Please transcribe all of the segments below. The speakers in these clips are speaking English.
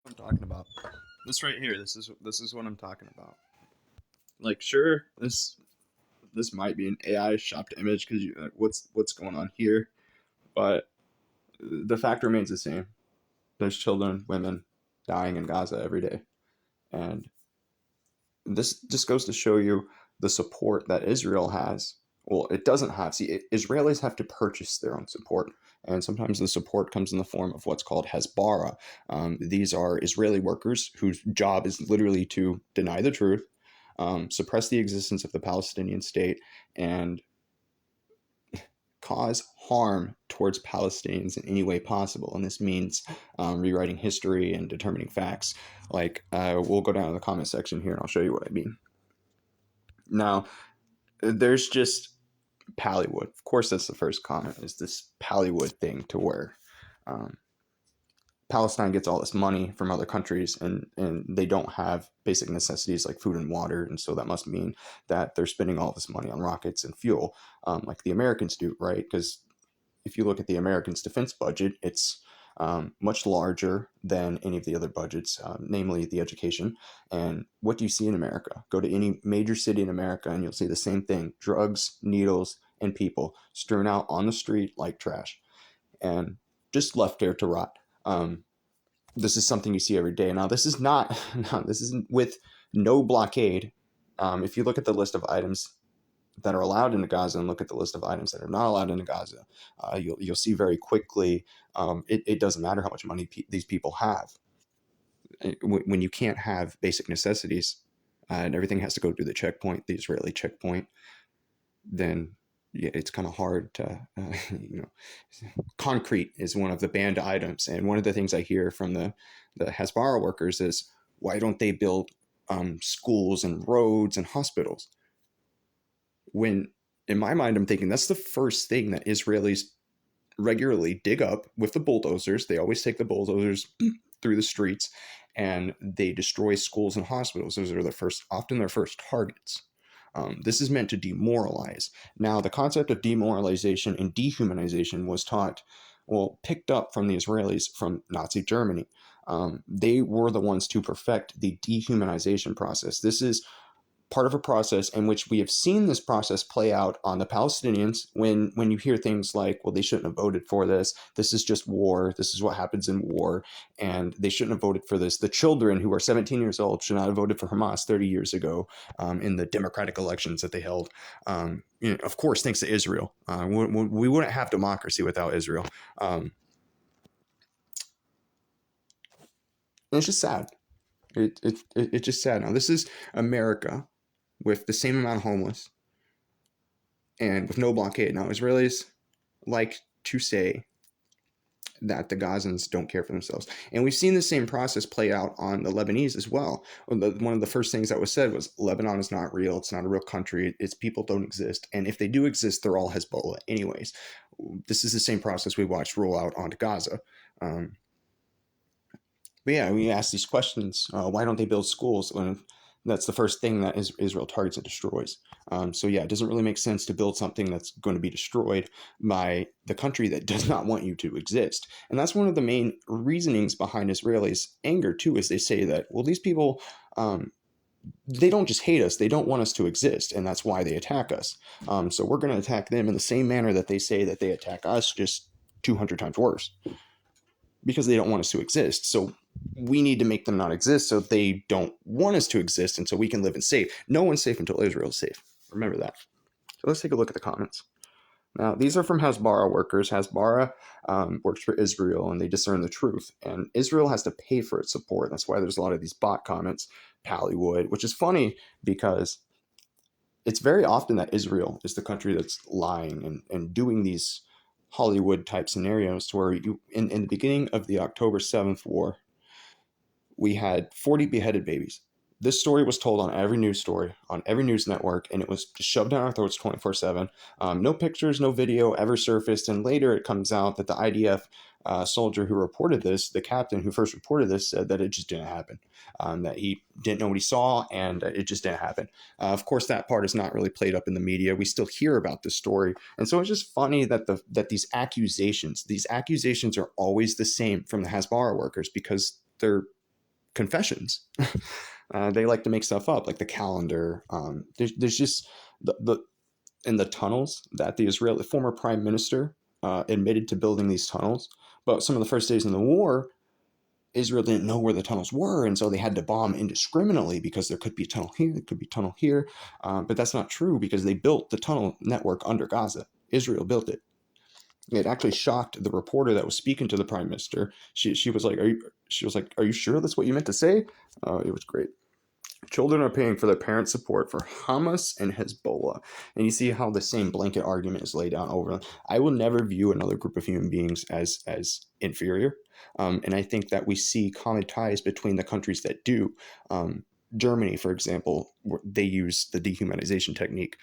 I'm talking about this right here. This is what I'm talking about. Like, sure, this might be an AI shopped image because what's going on here, but the fact remains the same. There's children, women dying in Gaza every day, and this just goes to show you the support that Israel has. Well, it doesn't have. See, Israelis have to purchase their own support, and sometimes the support comes in the form of what's called Hezbollah. These are Israeli workers whose job is literally to deny the truth, suppress the existence of the Palestinian state, and cause harm towards Palestinians in any way possible. And this means rewriting history and determining facts. Like, we'll go down in the comment section here and I'll show you what I mean. Now, there's just Pallywood. Of course, that's the first comment, is this Pallywood thing to where um, Palestine gets all this money from other countries and they don't have basic necessities like food and water. And so that must mean that they're spending all this money on rockets and fuel, like the Americans do, right? Because if you look at the Americans' defense budget, it's much larger than any of the other budgets, namely the education. And what do you see in America? Go to any major city in America and you'll see the same thing: drugs, needles, and people strewn out on the street like trash and just left there to rot. This is something you see every day. Now, this is not, no, this isn't with no blockade. If you look at the list of items that are allowed into Gaza and look at the list of items that are not allowed into Gaza, you'll see very quickly it doesn't matter how much money these people have. When you can't have basic necessities and everything has to go through the checkpoint, the Israeli checkpoint, then yeah, it's kind of hard to, you know, concrete is one of the banned items. And one of the things I hear from the Hezbollah workers is, why don't they build schools and roads and hospitals? When in my mind, I'm thinking that's the first thing that Israelis regularly dig up with the bulldozers. They always take the bulldozers through the streets and they destroy schools and hospitals. Those are often their first targets. This is meant to demoralize. Now, the concept of demoralization and dehumanization was picked up from the Israelis from Nazi Germany. They were the ones to perfect the dehumanization process. This is part of a process in which we have seen this process play out on the Palestinians when you hear things like, well, they shouldn't have voted for this. This is just war. This is what happens in war. And they shouldn't have voted for this. The children who are 17 years old should not have voted for Hamas 30 years ago in the democratic elections that they held. Of course, thanks to Israel. We wouldn't have democracy without Israel. And it's just sad. It's just sad. Now, this is America with the same amount of homeless and with no blockade. Now, Israelis like to say that the Gazans don't care for themselves. And we've seen the same process play out on the Lebanese as well. One of the first things that was said was Lebanon is not real. It's not a real country. Its people don't exist. And if they do exist, they're all Hezbollah anyways. This is the same process we watched roll out onto Gaza. But yeah, we ask these questions. Why don't they build schools when that's the first thing that Israel targets and destroys? So yeah, it doesn't really make sense to build something that's going to be destroyed by the country that does not want you to exist. And that's one of the main reasonings behind Israelis' anger too, is they say that, well, these people, they don't just hate us, they don't want us to exist, and that's why they attack us. So we're going to attack them in the same manner that they say that they attack us, just 200 times worse, because they don't want us to exist. So we need to make them not exist so they don't want us to exist, and so we can live in safe. No one's safe until Israel's safe. Remember that. So let's take a look at the comments. Now, these are from Hezbollah workers. Hezbollah works for Israel, and they discern the truth. And Israel has to pay for its support. That's why there's a lot of these bot comments, Pallywood, which is funny because it's very often that Israel is the country that's lying and doing these Hollywood type scenarios to where in the beginning of the October 7th war, we had 40 beheaded babies. This story was told on every news story, on every news network, and it was just shoved down our throats 24/7. No pictures, no video ever surfaced, and later it comes out that the IDF soldier who reported this, the captain who first reported this, said that it just didn't happen, that he didn't know what he saw, and it just didn't happen. Of course, that part is not really played up in the media. We still hear about this story, and so it's just funny that these accusations are always the same from the Hezbollah workers, because they're confessions. They like to make stuff up, like the calendar. There's just the in the tunnels that the Israeli former prime minister admitted to building these tunnels. But some of the first days in the war, Israel didn't know where the tunnels were, and so they had to bomb indiscriminately because there could be a tunnel here, there could be a tunnel here. But that's not true because they built the tunnel network under Gaza. Israel built it. It actually shocked the reporter that was speaking to the prime minister. She was like, "Are you sure that's what you meant to say?" It was great. Children are paying for their parents' support for Hamas and Hezbollah. And you see how the same blanket argument is laid out over them. I will never view another group of human beings as inferior. And I think that we see common ties between the countries that do. Germany, for example, they use the dehumanization technique.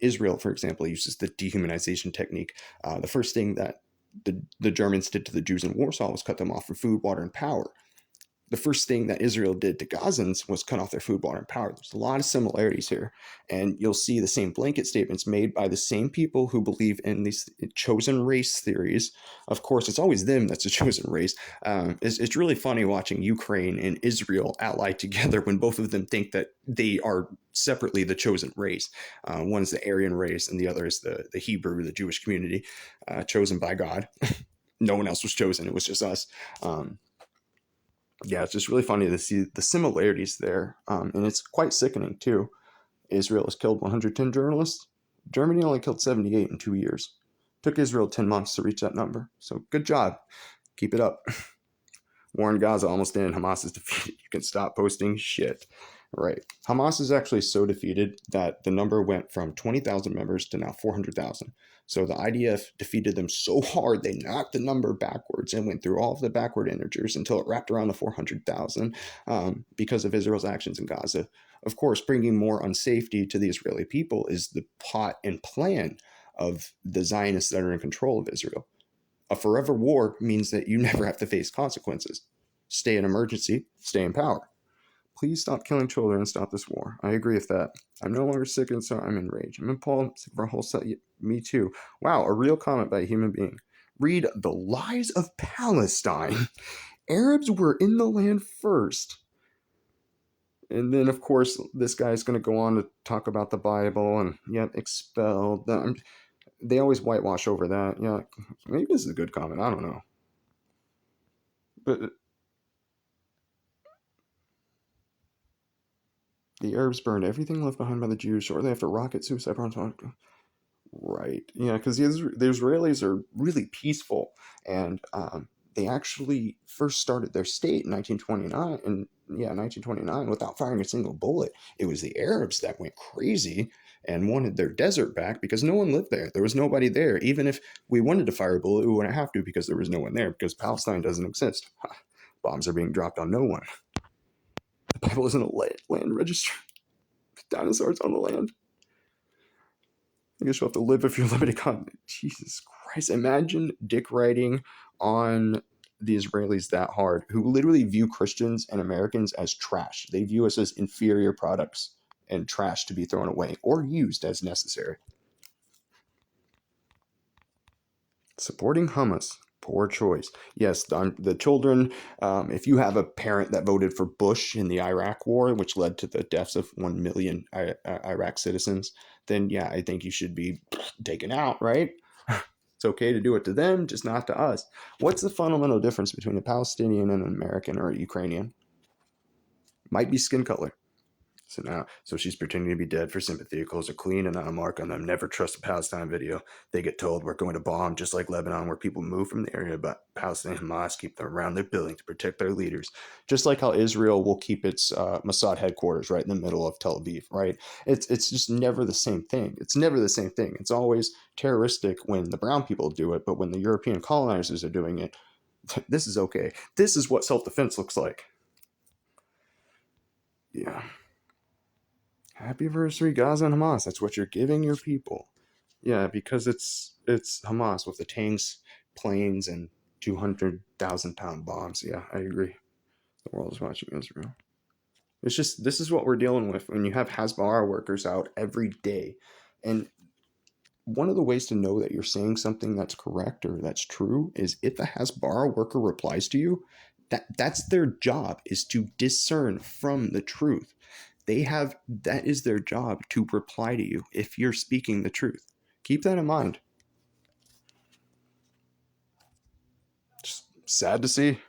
Israel, for example, uses the dehumanization technique. The first thing that the Germans did to the Jews in Warsaw was cut them off from food, water, and power. The first thing that Israel did to Gazans was cut off their food, water, and power. There's a lot of similarities here. And you'll see the same blanket statements made by the same people who believe in these chosen race theories. Of course, it's always them that's a chosen race. It's really funny watching Ukraine and Israel ally together when both of them think that they are separately the chosen race. One is the Aryan race and the other is the Hebrew, the Jewish community, chosen by God. No one else was chosen. It was just us. Yeah, it's just really funny to see the similarities there. And it's quite sickening, too. Israel has killed 110 journalists. Germany only killed 78 in 2 years. Took Israel 10 months to reach that number. So good job. Keep it up. War in Gaza almost in. Hamas is defeated. You can stop posting shit. Right. Hamas is actually so defeated that the number went from 20,000 members to now 400,000. So the IDF defeated them so hard they knocked the number backwards and went through all of the backward integers until it wrapped around the 400,000 because of Israel's actions in Gaza. Of course, bringing more unsafety to the Israeli people is the plot and plan of the Zionists that are in control of Israel. A forever war means that you never have to face consequences. Stay in emergency, stay in power. Please stop killing children and stop this war. I agree with that. I'm no longer sick and so I'm enraged. I'm appalled. I'm sick of our whole set. Me too. Wow, a real comment by a human being. Read The Lies of Palestine. Arabs were in the land first. And then, of course, this guy's going to go on to talk about the Bible and, yet expelled. They always whitewash over that. Yeah, maybe this is a good comment. I don't know. But the Arabs burned everything left behind by the Jews shortly after rocket suicide bombs. Right. Yeah, because the Israelis are really peaceful, and they actually first started their state in 1929, and 1929 without firing a single bullet. It was the Arabs that went crazy and wanted their desert back because no one lived there. There was nobody there. Even if we wanted to fire a bullet, we wouldn't have to because there was no one there because Palestine doesn't exist. Bombs are being dropped on no one. The Bible isn't a land registry. Dinosaurs on the land. I guess you'll have to live if you're limited content. Jesus Christ. Imagine dick writing on the Israelis that hard, who literally view Christians and Americans as trash. They view us as inferior products and trash to be thrown away or used as necessary. Supporting Hamas. Poor choice. Yes, the children, if you have a parent that voted for Bush in the Iraq war, which led to the deaths of 1 million Iraq citizens, then yeah, I think you should be taken out, right? It's okay to do it to them, just not to us. What's the fundamental difference between a Palestinian and an American or a Ukrainian? Might be skin color. So she's pretending to be dead for sympathy. Clothes are clean and not a mark on them. Never trust a Palestine video. They get told we're going to bomb, just like Lebanon, where people move from the area. But Palestine and Hamas keep them around their building to protect their leaders. Just like how Israel will keep its Mossad headquarters right in the middle of Tel Aviv, right? It's just never the same thing. It's never the same thing. It's always terroristic when the brown people do it, but when the European colonizers are doing it, this is okay. This is what self-defense looks like. Yeah. Happy anniversary, Gaza and Hamas. That's what you're giving your people. Yeah, because it's Hamas with the tanks, planes, and 200,000-pound bombs. Yeah, I agree. The world is watching Israel. It's just, this is what we're dealing with when you have Hezbollah workers out every day. And one of the ways to know that you're saying something that's correct or that's true is if a Hezbollah worker replies to you, That's their job, is to discern from the truth. That is their job, to reply to you if you're speaking the truth. Keep that in mind. Just sad to see.